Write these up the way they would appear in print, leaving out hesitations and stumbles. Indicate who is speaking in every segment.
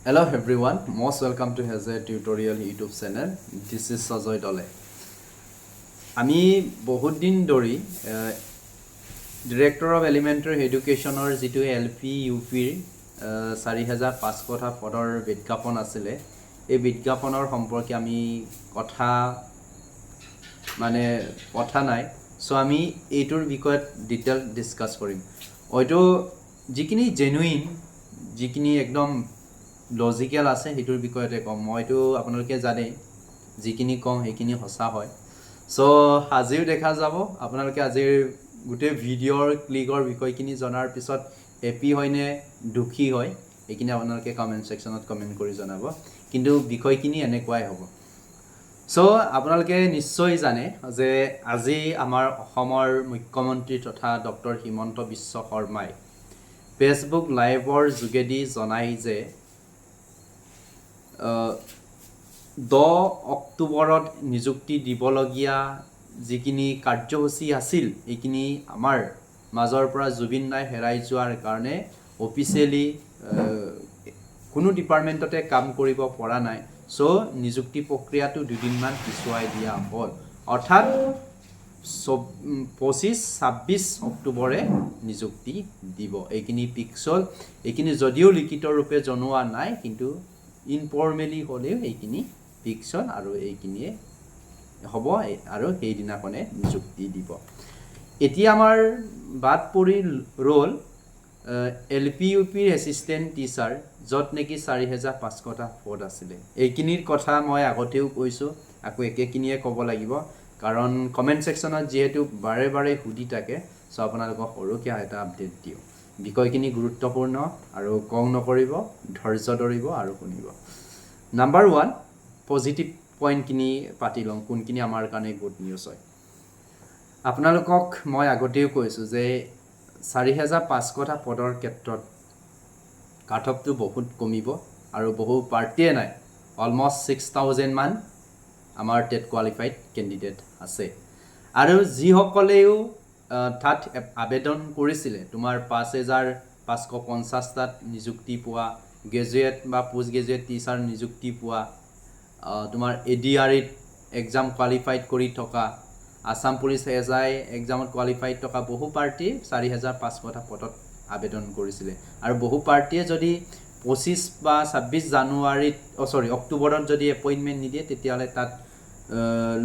Speaker 1: Hello everyone, most welcome to Haze Tutorial YouTube channel. This is Sajoy Dole. আমি বহুত দিন ধৰি Director of Elementary Educationৰ যিটো LP UPৰ 4500টা পদৰ বিজ্ঞাপন আছিলে এই বিজ্ঞাপনৰ সম্পৰ্কে আমি কথা নাই সো আমি এইটোৰ বিষয়ত ডিটেইল ডিসকাস কৰিম হয়তো যিখিনি জেনুইন যিখিনি একদম লজিক্যাল আছে হেতুৰ বিষয়তে কম মইতো আপোনালোকে জানে যিখিনি কম হেখিনি হসা হয় সো আজিও দেখা যাব আপোনালোকে আজিৰ গুটে ভিডিওৰ ক্লিকৰ বিষয়খিনি জনাৰ পিছত হ্যাপি হয়নে দুখী হয় এইখিনি আপোনালোকে কমেন্ট সেকশনত কমেন্ট কৰি জনাব কিন্তু বিষয়খিনি এনেকুৱাই হ'ব সো আপোনালোকে নিশ্চয় জানে যে আজি আমাৰ অসমৰ মুখ্যমন্ত্ৰী তথা ডক্টৰ হিমন্ত বিশ্ব শৰ্মাই ফেসবুক লাইভৰ যোগেদি জনাই যে 10 অক্টোবৰত নিযুক্তি দিবলগীয়া যিখিনি কাৰ্যসূচী আছিল এইখিনি আমাৰ মাজৰ পৰা জুবিন দাই হেৰাই যোৱাৰ কাৰণে অফিচিয়ালি কোনো ডিপাৰ্টমেণ্টতে কাম কৰিব পৰা নাই সো নিযুক্তি প্ৰক্ৰিয়াটো দুদিনমান পিছুৱাই দিয়া হ'ল অৰ্থাৎ 25-26 অক্টোবৰে নিযুক্তি দিব এইখিনি পিক্সল এইখিনি যদিও লিখিত ৰূপে জনোৱা নাই কিন্তু ইনফৰ্মেলি হলেও এইখিনি পিক্সল আৰু এইখিনিয়ে হ'ব আৰু সেই দিনাখনে নিযুক্তি দিব এতিয়া আমাৰ বাদ পৰি ৰোল এলপি ইউপিৰ এসিস্টেন্ট টিচাৰ যত নেকি 4500টা পদ আছিলে এইখিনিৰ কথা মই আগতেও কৈছো আকৌ একেখিনিয়ে ক'ব লাগিব কাৰণ কমেন্ট সেকশনত যেহেতু বাৰে বাৰে হুদি থাকে সো আপোনালোকক সৰুকিয়া এটা আপডেট দিও বিষয়খিনি গুৰুত্বপূৰ্ণ আৰু কং নকৰিব ধৈৰ্য ধৰিব আৰু শুনিব নাম্বাৰ 1 পজিটিভ পইণ্ট কিনি পাতি লং কোনখিনি আমাৰ কাৰণে গুড নিউজ হয় আপোনালোকক মই আগতেও কৈছো যে 4500টা পদৰ ক্ষেত্ৰত কাটঅফটো বহুত কমিব আৰু বহু পাৰ্টিয়ে নাই অলমোস্ট 6000 মান আমাৰ টেট কোৱালিফাইড ক্যান্ডিডেট আছে আৰু যি সকলেও তাত আবেদন কৰিছিলে তোমাৰ 5550 তাত নিযুক্তি পোৱা গ্ৰেজুৱেট বা পোষ্ট গ্ৰেজুৱেট টিচাৰ নিযুক্তি পোৱা তোমাৰ এডিআৰইত এক্সাম কোৱালিফাইড কৰি থকা আসাম পুলিচ এজআই এক্সামত কোৱালিফাইড থকা বহু পাৰ্টি 4500টা পদত আবেদন কৰিছিলে আৰু বহু পাৰ্টিয়ে যদি 25 বা 26 জানুৱাৰীত অক্টোবৰত যদি এপইন্টমেন্ট নিদিয়ে তেতিয়ালে তাত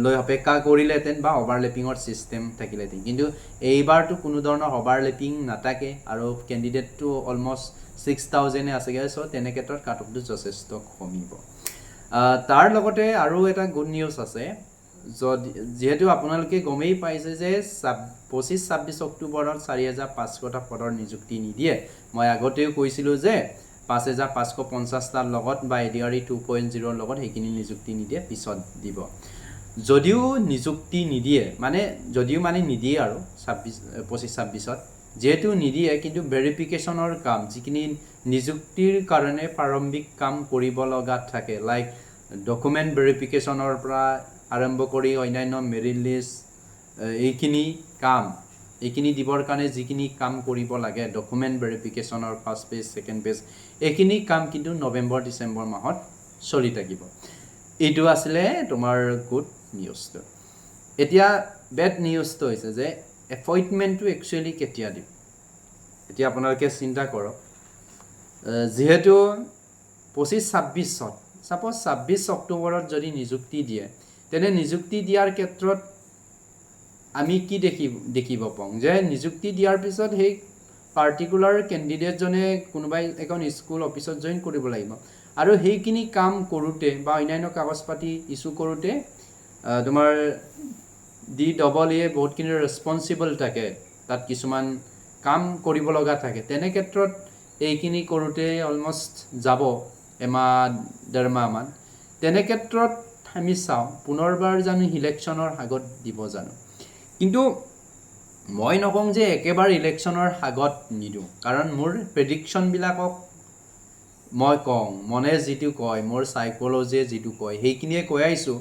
Speaker 1: লৈ অপেক্ষা কৰিলেতেন বা ওভাৰলেপিংৰ সিস্টেম থাকিলেতেন কিন্তু এইবাৰটো কোনো ধৰণৰ ওভাৰলেপিং নাথাকে আৰু ক্যান্ডিডেটটো অলমোস্ট 6000 আছেগে সো তেনে ক্ষেত্ৰত কাটঅফটো যথেষ্ট কমিব তাৰ লগতে আৰু এটা গুড নিউজ আছে যেহেতু আপোনালোকে গমেই পাইছে যে 25-26 অক্টোবৰত 4500টা পদৰ নিযুক্তি নিদিয়ে মই আগতেও কৈছিলো যে 5550টাৰ লগত বা এডিআৰই 2.0 লগত হেখিনি নিযুক্তি নিদিয়ে পিছত দিব যদিও নিযুক্তি নিদিয়ে মানে নিদিয়ে আৰু 25-26ত যেহেতু নিদিয়ে কিন্তু ভেৰিফিকেশনৰ কাম যিখিনি নিযুক্তিৰ কাৰণে প্ৰাৰম্ভিক কাম কৰিব লগা থাকে লাইক ডকুমেন্ট ভেৰিফিকেশনৰ পৰা আৰম্ভ কৰি অন্যান্য মেৰিট লিষ্ট এইখিনি দিবৰ কাৰণে যিখিনি কাম কৰিব লাগে ডকুমেন্ট ভেৰিফিকেশনৰ ফাৰ্স্ট পেজ সেকেন্ড পেজ এইখিনি কাম কিন্তু নৱেম্বৰ ডিসেম্বৰ মাহত চলি থাকিব এইটো আছিল তোমাৰ গুড নিউজটো এতিয়া বেড নিউজটো হৈছে যে এপইন্টমেন্টটো একচুয়ালি কেতিয়া দিব এতিয়া আপোনালোকে চিন্তা কৰক যেহেতু 25-26 সাপোজ 26 অক্টোবৰত যদি নিযুক্তি দিয়ে তেনে নিযুক্তি দিয়াৰ ক্ষেত্ৰত আমি কি দেখিব পাওঁ যে নিযুক্তি দিয়াৰ পিছত সেই পাৰ্টিকুলাৰ ক্যান্ডিডেট জনে কোনোবাই এখন স্কুল অফিসত জয়েন কৰিব লাগিব আৰু হেইখিনি কাম কৰোতে বা অন্যান্য কাগজ পাতি ইস্যু কৰোতে তোমাৰ DEA বহুতখিনি ৰেসপন্সিবল থাকে তাত কিছুমান কাম কৰিব লগা থাকে তেনে ক্ষেত্ৰত এইখিনি কৰোতে অলমোস্ট যাব এমাহ ডেৰমাহ মান তেনে ক্ষেত্ৰত আমি চাও পুনৰবাৰ জানো ইলেকশনৰ আগত দিব জানো কিন্তু মই নকং যে একেবাৰে ইলেকশনৰ আগত নিদু কাৰণ মোৰ প্ৰেডিকশন বিলাকক মই কং মনে যেটো কয় মোৰ সাইকোলজি যেটো কয় হেইখিনিয়ে কৈ আইছো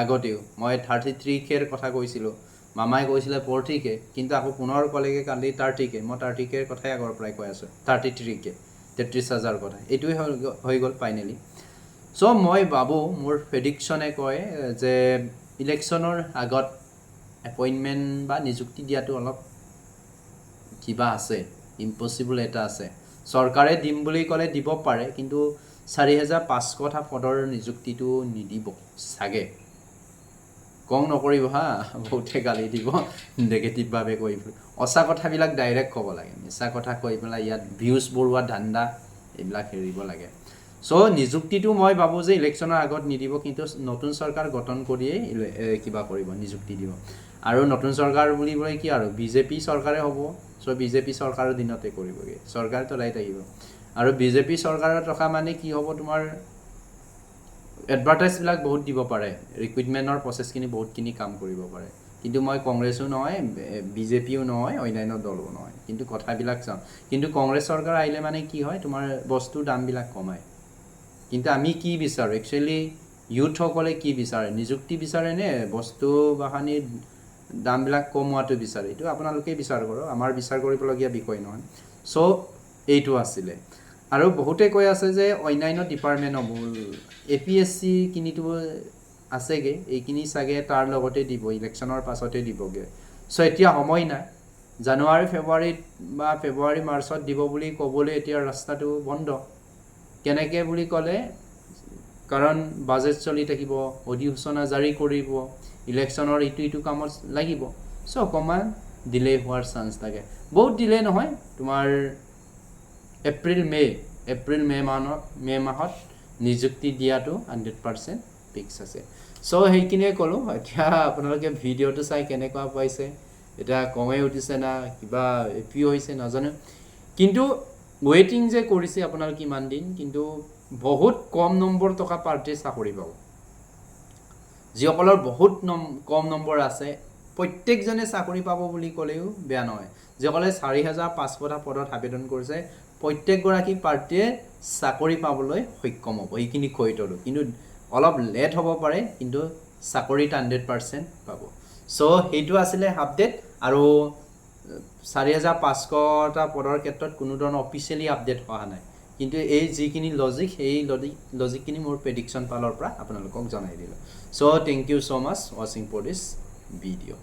Speaker 1: আগতেও মই 33 কেৰ কথা কৈছিলো মামাই কৈছিলে 40 কে কিন্তু আকৌ পুনৰ কলেগে কালি 30 কে মই 30 কেৰ কথাই আগৰ পৰাই কৈ আছো 33 কে 33,000 কথা এইটোৱে হৈ গ'ল ফাইনেলি চ' মই ভাবোঁ মোৰ প্ৰেডিকশ্যনে কয় যে ইলেকশ্যনৰ আগত এপইণ্টমেণ্ট বা নিযুক্তি দিয়াটো অলপ কিবা আছে ইম্পচিবল এটা আছে চৰকাৰে দিম বুলি ক'লে দিব পাৰে কিন্তু 4,500টা পদৰ নিযুক্তিটো নিদিব চাগে কং নকৰিব হা বহুতে গালি দিব নেগেটিভভাৱে কৈ সঁচা কথাবিলাক ডাইৰেক্ট ক'ব লাগে মিছা কথা কৈ পেলাই ইয়াত ভিউজ বঢ়োৱা ধান্দা এইবিলাক এৰিব লাগে চ' নিযুক্তিটো মই ভাবোঁ যে ইলেকশ্যনৰ আগত নিদিব কিন্তু নতুন চৰকাৰ গঠন কৰিয়েই কিবা কৰিব নিযুক্তি দিব আৰু নতুন চৰকাৰ বুলিবলৈ কি আৰু বিজেপি চৰকাৰে হ'ব চ' বিজেপি চৰকাৰৰ দিনতে কৰিবগৈ চৰকাৰ তলাই থাকিব আৰু বিজেপি চৰকাৰত ৰখা মানে কি হ'ব তোমাৰ এডভাৰটাইজবিলাক বহুত দিব পাৰে ৰিক্ৰুইটমেণ্টৰ প্ৰচেছখিনি বহুতখিনি কাম কৰিব পাৰে কিন্তু মই কংগ্ৰেছো নহয় বিজেপিও নহয় অন্যান্য দলো নহয় কিন্তু কথাবিলাক চাওঁ কিন্তু কংগ্ৰেছ চৰকাৰ আহিলে মানে কি হয় তোমাৰ বস্তুৰ দামবিলাক কমায় কিন্তু আমি কি বিচাৰোঁ একচুৱেলি ইউথসকলে কি বিচাৰে নিযুক্তি বিচাৰে নে বস্তু বাহানিৰ দামবিলাক কমোৱাটো বিচাৰে এইটো আপোনালোকে বিচাৰ কৰক আমাৰ বিচাৰ কৰিবলগীয়া বিষয় নহয় চ' এইটো আছিলে আৰু বহুতে কৈ আছে যে অন্যান্য ডিপাৰ্টমেণ্টৰ মূল APSC কিনিটো আছেগৈ এইখিনি চাগে তাৰ লগতে দিব ইলেকশ্যনৰ পাছতে দিবগৈ চ' এতিয়া সময় নাই জানুৱাৰী ফেব্ৰুৱাৰীত বা ফেব্ৰুৱাৰী মাৰ্চত দিব বুলি ক'বলৈ এতিয়া ৰাস্তাটো বন্ধ কেনেকৈ বুলি ক'লে কাৰণ বাজেট চলি থাকিব অধিসূচনা জাৰি কৰিব ইলেকশ্যনৰ ইটো কামত লাগিব চ' অকণমান ডিলে হোৱাৰ চান্স থাকে বহুত ডিলে নহয় তোমাৰ এপ্ৰিল মে মাহত নিযুক্তি দিয়াটো 100% ফিক্স আছে চ' সেইখিনিয়ে ক'লোঁ এতিয়া আপোনালোকে ভিডিঅ'টো চাই কেনেকুৱা পাইছে এতিয়া কমেই উঠিছে না কিবা এপি হৈছে নাজানো কিন্তু ৱেইটিং যে কৰিছে আপোনালোকে ইমান দিন কিন্তু বহুত কম নম্বৰ টকা পাৰ্টিয়ে চাকৰি পাব যিসকলৰ বহুত কম নম্বৰ আছে প্ৰত্যেকজনে চাকৰি পাব বুলি ক'লেও বেয়া নহয় যিসকলে 4,500টা পদত আবেদন কৰিছে প্ৰত্যেকগৰাকী পাৰ্টিয়ে চাকৰি পাবলৈ সক্ষম হ'ব এইখিনি কৈ থ'লোঁ কিন্তু অলপ লেট হ'ব পাৰে কিন্তু চাকৰিত 100% পাব চ' সেইটো আছিলে আপডেট আৰু 4,500টা পদৰ ক্ষেত্ৰত কোনো ধৰণৰ অফিচিয়েলি আপডেট হোৱা নাই কিন্তু এই যিখিনি লজিক সেই লজিকখিনি মোৰ প্ৰেডিকশ্যন ফালৰ পৰা আপোনালোকক জনাই দিলোঁ চ' থেংক ইউ ছ' মাছ ৱাচিং ফৰ দিছ ভিডিঅ'